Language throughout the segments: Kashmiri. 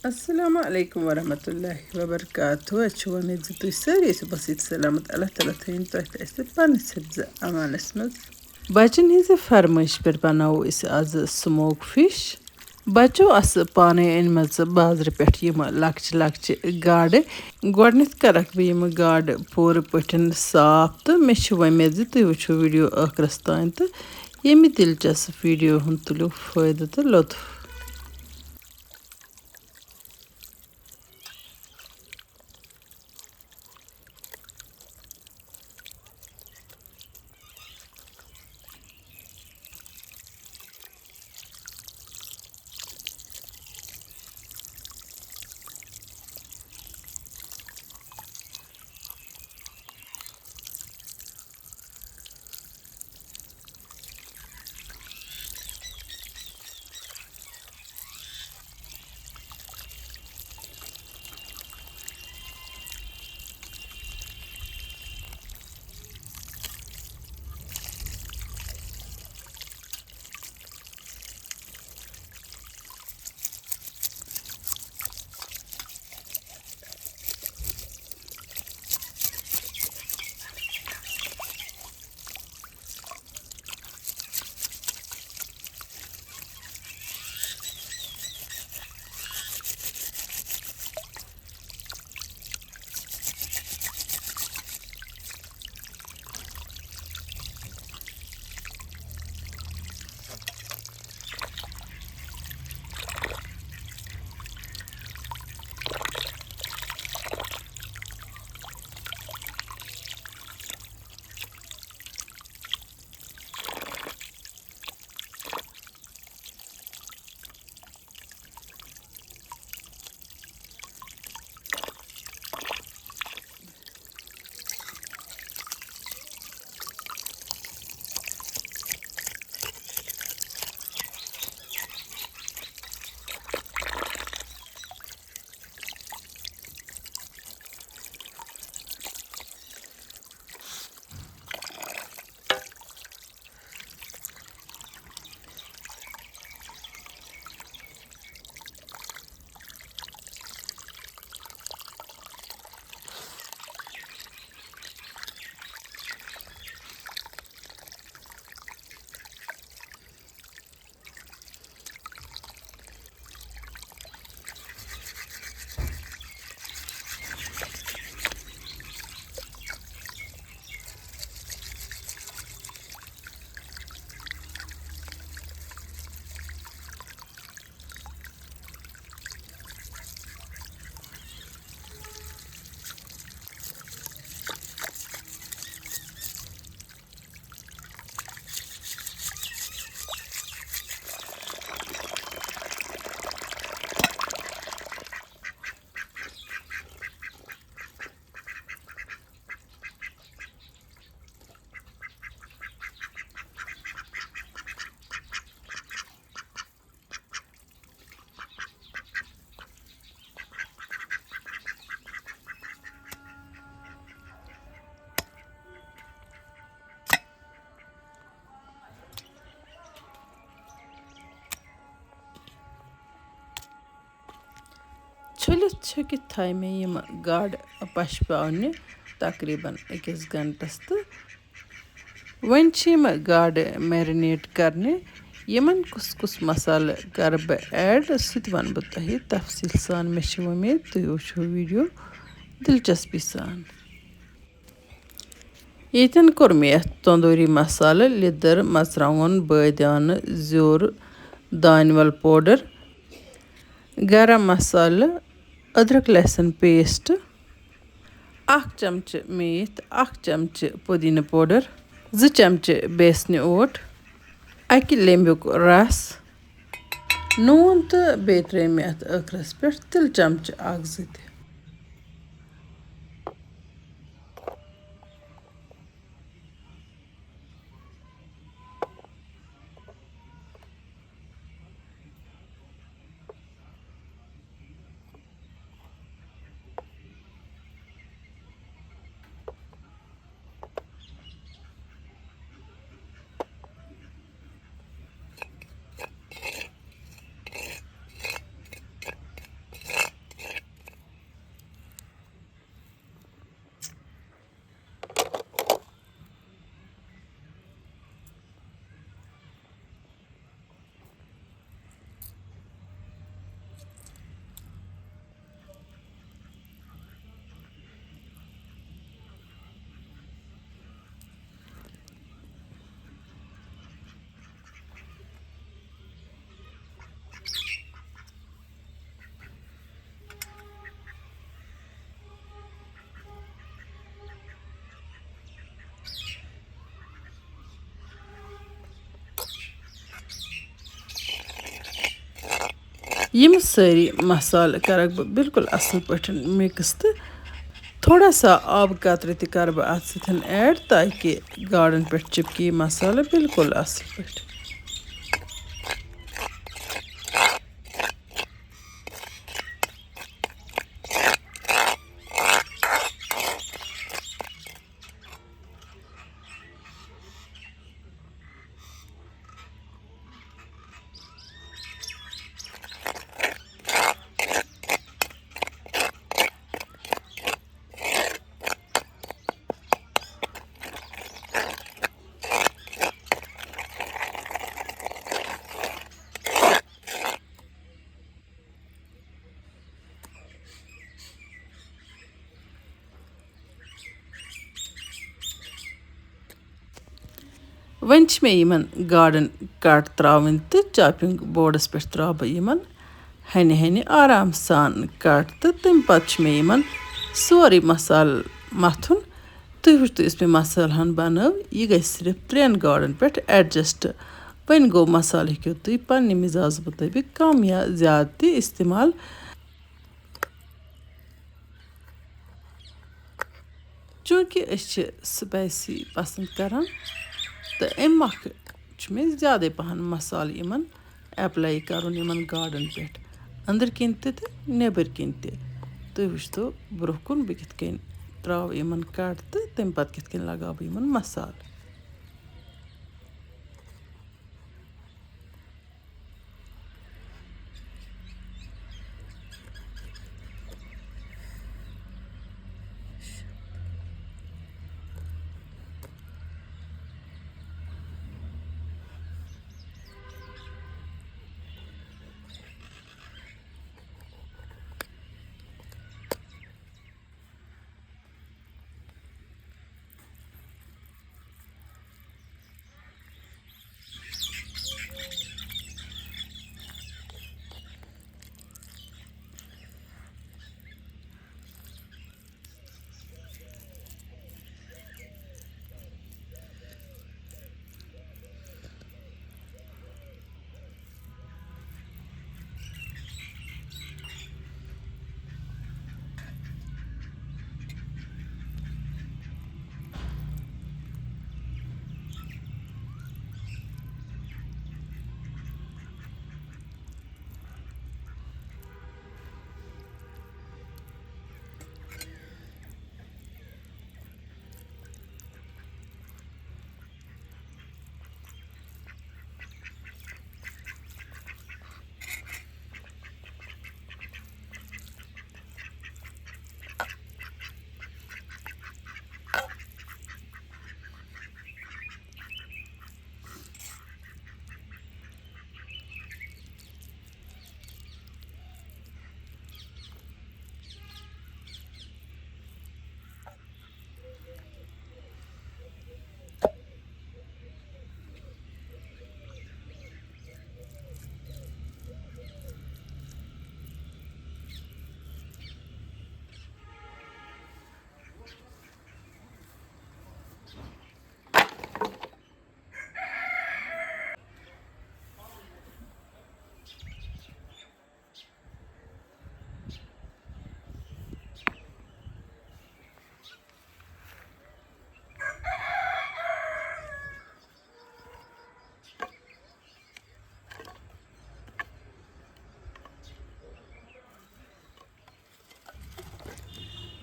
Assalamu alaikum warahmatullahi wabarakatuh. Açık zıtı serisi basit selamet Allah Teala tayin tahta istipan sebze amalesmez. Bacın hizi farmış bir banav isi az smoke fish. Bacho as pane enmez bazır pet yima lakçı garde. Gordnit karak bir yima garde pur pöten saaptı. Meşi ve mezzi uçu video akrastayntı. Yemi dilcası video huntulu faydadı lütf. Çölü çökü taymeyim gard başpağını takriban 2 घंटastı. Vançim gard marinate करने यमन कुछ मसाले करब ऐड सुतवन बताही तफसील सान मेशव में तो यो वीडियो दिलचस्पी सान येतन कोर में तंदूरी मसाले लिदर मसरावन बदान जोर दानवल पाउडर गरम मसाला अदरक लहसुन पेस्ट 1 चमच मेथ 1 चमच पुदीना पाउडर 2 चमच बेसन ओट 1 लेम्बुक रस नून तो बेत्रे में अखरस पे तिल चमच 1 यम सारी मसाल कर बिल्कुल असल पे मिक्स तो थोड़ा सा आब कतरे कर बह अत सतन ऐड ताकि गाड़न पे चिपकी मसाला बिल्कुल असल पे। वन मे यमन गाड़न कट त्रावन तो चॉपिंग बोर्डस पे त्रा बह यमन हनि हनि आराम सान कट तो तम पे मे यमन सोरे मसाल मथुन तुह वुचो मे मसालहन बनव यह गई सिर्फ 3 गाड़न पे एडजस्ट वन गो मसाल हेको तुम पन्ने मिजाज मुताबिक कम या ज्यादा इस्तेमाल चूँकि स्पाइसी पसंद करान तो अम मख मे ज्यादा पहन मसाल यमन एप्लाई कर यमन गाड़न पे अंदर किन तो नेबर किन तुह वुचो ब्रोह कुन बह कित त्राव यमन कट तो तम पे कित लगाव यमन मसाल।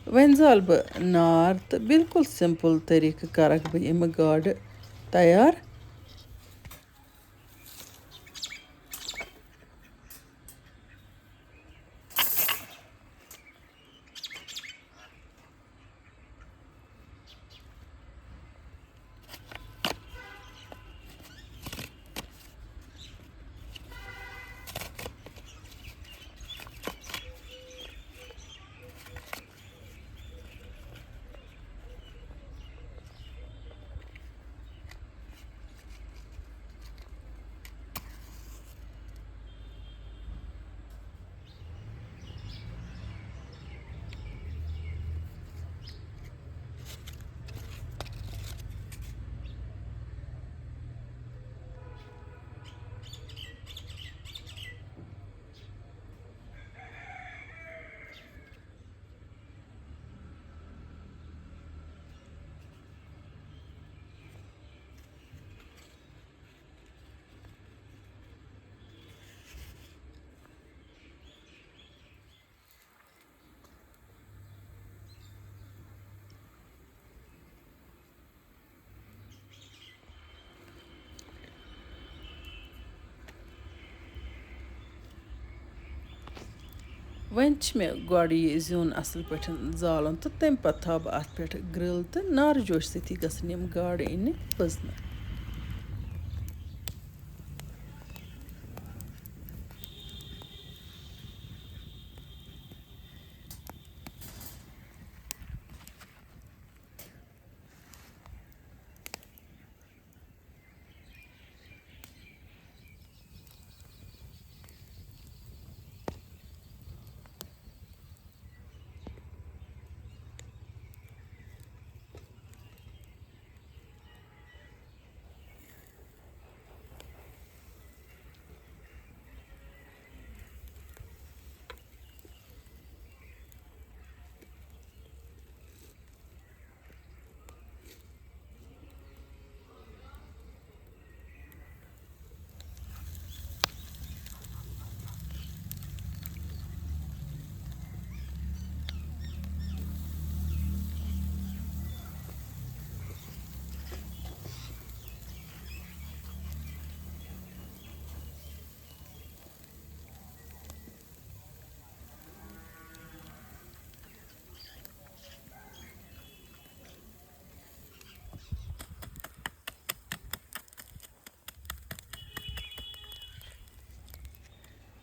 वन जाल बह नार तो बिल्कुल सिंपल तरीक़ करक बह यम गाड़ तैयार। वहीं मे गोड़ यह ज़्यून असल पे जालन तो तम पत् था बह अत पे ग्रिल तो नार जोश सती गसन यम गाड़ इन पजन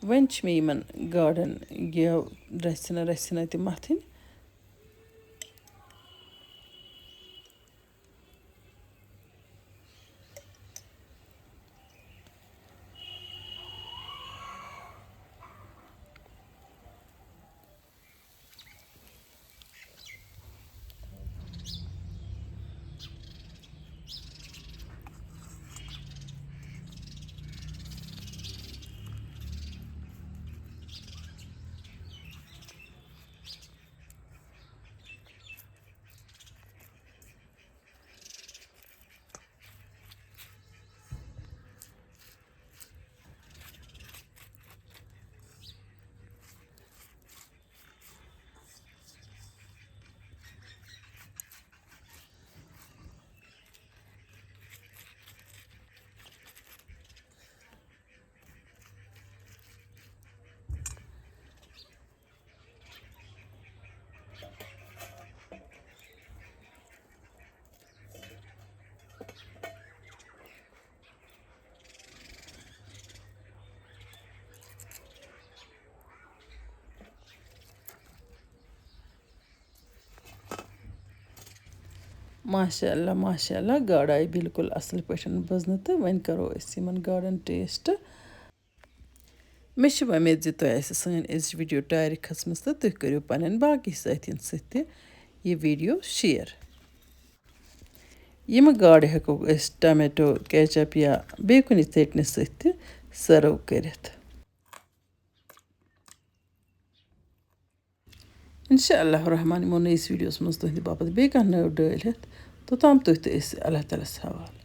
वहीं मे इन गाड़न यह रसना तह मथन माशाअल्लाह गाड़ आई बिल्कुल असल पे बजन तो वन करो इन गाड़न टेस्ट मे उम्मीद जी तुम सन वीडियो टायर खसम तो तुम करो पन्न बाकी साथियन सह यह वीडियो शेयर यम गाड़ हेको टमेटो केचप या बे कुछ चटनी सह सर्व कर इंशाअल्लाह रहमान यमो नईस वीडियोस मज तुहद बापत बे कह नव डाल तोताम तुह तो अल्लाह ताला हवाले।